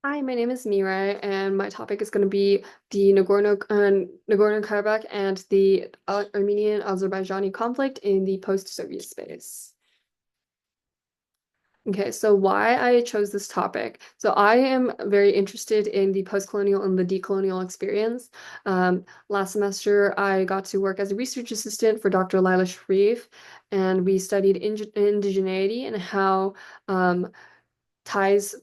Hi, my name is Mirai, and my topic is going to be the Nagorno-Karabakh and the Armenian-Azerbaijani conflict in the post-Soviet space. Okay, so why I chose this topic. So I am very interested in the post-colonial and the decolonial experience. Last semester, I got to work as a research assistant for Dr. Lila Sharif, and we studied indigeneity and how ties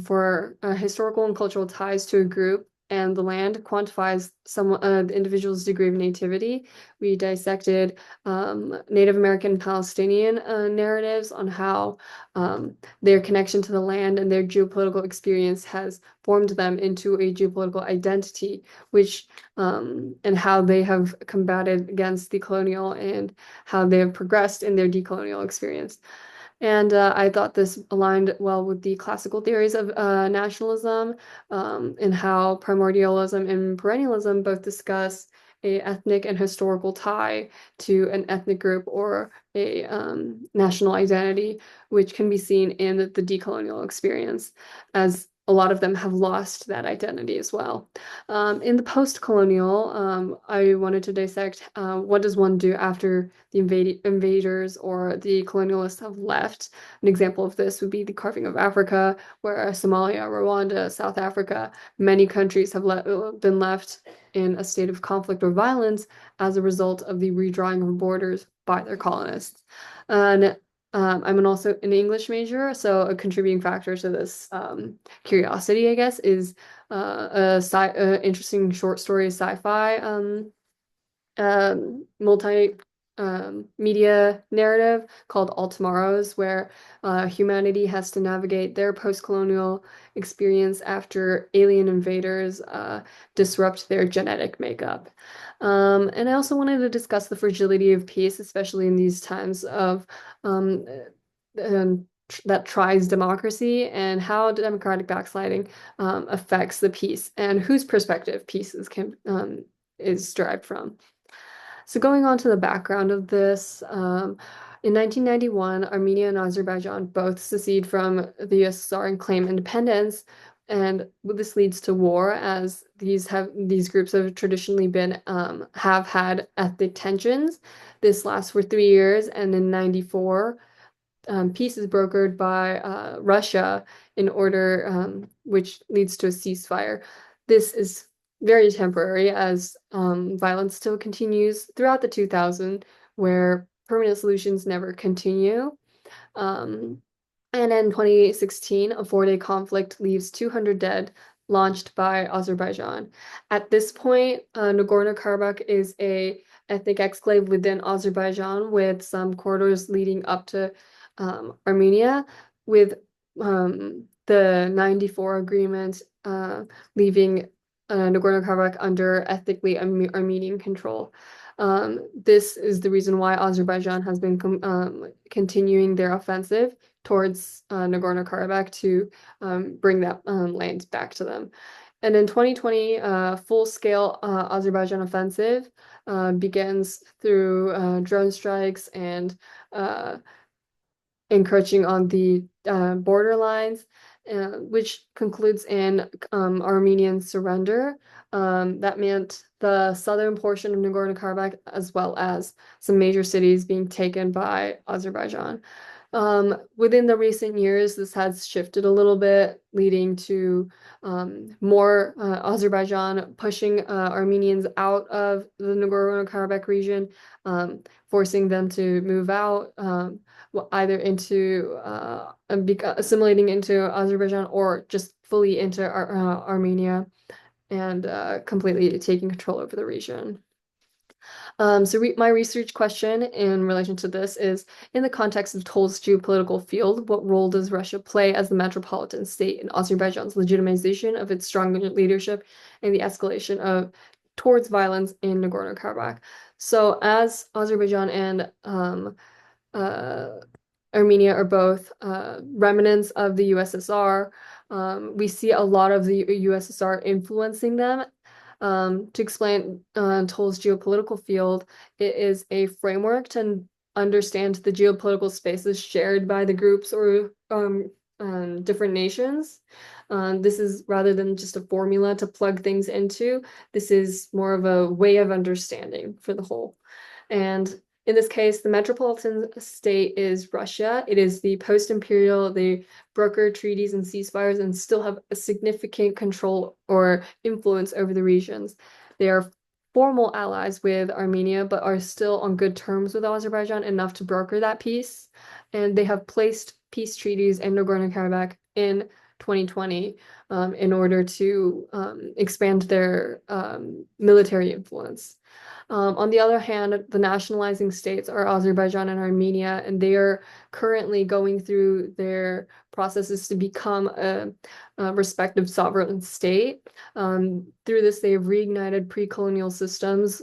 for historical and cultural ties to a group and the land quantifies the individual's degree of nativity. We dissected Native American Palestinian narratives on how their connection to the land and their geopolitical experience has formed them into a geopolitical identity, which and how they have combated against the colonial and how they have progressed in their decolonial experience. And I thought this aligned well with the classical theories of nationalism, and how primordialism and perennialism both discuss a ethnic and historical tie to an ethnic group or a national identity, which can be seen in the decolonial experience, as a lot of them have lost that identity as well. In the post-colonial, I wanted to dissect what does one do after the invaders or the colonialists have left. An example of this would be the carving of Africa, where Somalia, Rwanda, South Africa, many countries have been left in a state of conflict or violence as a result of the redrawing of borders by their colonists. And I'm also an English major, so a contributing factor to this curiosity, I guess, is interesting short story sci-fi multi media narrative called All Tomorrows, where humanity has to navigate their post-colonial experience after alien invaders disrupt their genetic makeup. And I also wanted to discuss the fragility of peace, especially in these times of that tries democracy, and how democratic backsliding affects the peace and whose perspective pieces can is derived from. So going on to the background of this, in 1991, Armenia and Azerbaijan both secede from the USSR and claim independence, and this leads to war, as these groups have traditionally been have had ethnic tensions. This lasts for 3 years, and in '94, peace is brokered by Russia in order, which leads to a ceasefire. This is very temporary, as violence still continues throughout the 2000s, where permanent solutions never continue. Um, and in 2016, a 4-day conflict leaves 200 dead, launched by Azerbaijan. At this point, Nagorno-Karabakh is a ethnic exclave within Azerbaijan, with some corridors leading up to Armenia, with the '94 agreement leaving Nagorno-Karabakh under ethnically Armenian control. This is the reason why Azerbaijan has been continuing their offensive towards Nagorno-Karabakh to bring that land back to them. And in 2020, full-scale Azerbaijan offensive begins through drone strikes and encroaching on the border lines, which concludes in Armenian surrender. That meant the southern portion of Nagorno-Karabakh, as well as some major cities, being taken by Azerbaijan. Within the recent years, this has shifted a little bit, leading to more Azerbaijan pushing Armenians out of the Nagorno-Karabakh region, forcing them to move out, either into assimilating into Azerbaijan, or just fully into Armenia, and completely taking control over the region. So my research question in relation to this is, in the context of Toll's geopolitical field, what role does Russia play as the metropolitan state in Azerbaijan's legitimization of its strong leadership and the escalation of towards violence in Nagorno-Karabakh? So as Azerbaijan and uh, Armenia are both remnants of the USSR, we see a lot of the USSR influencing them. To explain Toll's geopolitical field, it is a framework to understand the geopolitical spaces shared by the groups or different nations. This is rather than just a formula to plug things into, this is more of a way of understanding for the whole. And in this case, the metropolitan state is Russia. It is the post-imperial, they broker treaties and ceasefires and still have a significant control or influence over the regions. They are formal allies with Armenia, but are still on good terms with Azerbaijan enough to broker that peace. And they have placed peace treaties in Nagorno-Karabakh in 2020 in order to expand their military influence. On the other hand, the nationalizing states are Azerbaijan and Armenia, and they are currently going through their processes to become a respective sovereign state. Through this, they have reignited pre-colonial systems,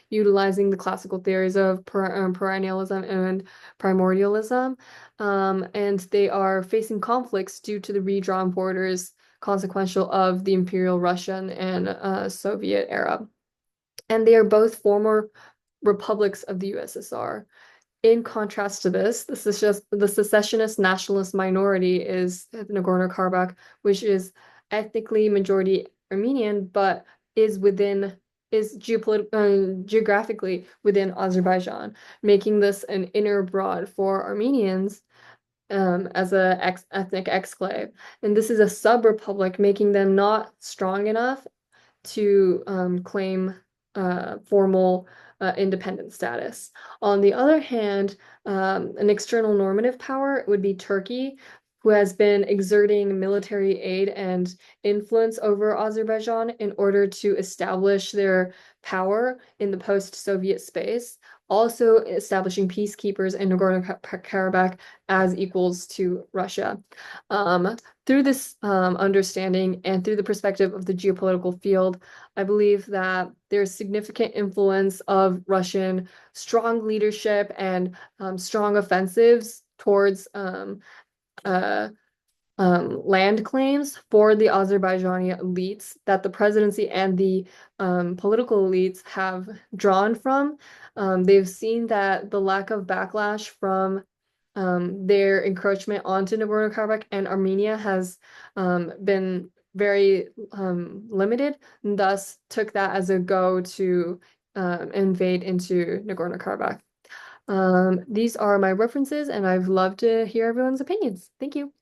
utilizing the classical theories of perennialism and primordialism, and they are facing conflicts due to the redrawn borders consequential of the Imperial Russian and Soviet era. And they are both former republics of the USSR. In contrast to this, the secessionist nationalist minority is Nagorno-Karabakh, which is ethnically majority Armenian, but is geographically within Azerbaijan, making this an inner broad for Armenians as a ethnic exclave. And this is a sub-republic, making them not strong enough to claim formal independent status. On the other hand, an external normative power would be Turkey, who has been exerting military aid and influence over Azerbaijan in order to establish their power in the post-Soviet space, also establishing peacekeepers in Nagorno-Karabakh as equals to Russia. Through this understanding and through the perspective of the geopolitical field, I believe that there's significant influence of Russian strong leadership and strong offensives towards uh, land claims for the Azerbaijani elites that the presidency and the political elites have drawn from. They've seen that the lack of backlash from their encroachment onto Nagorno-Karabakh and Armenia has been very limited, and thus took that as a go to invade into Nagorno-Karabakh. These are my references, and I've loved to hear everyone's opinions. Thank you.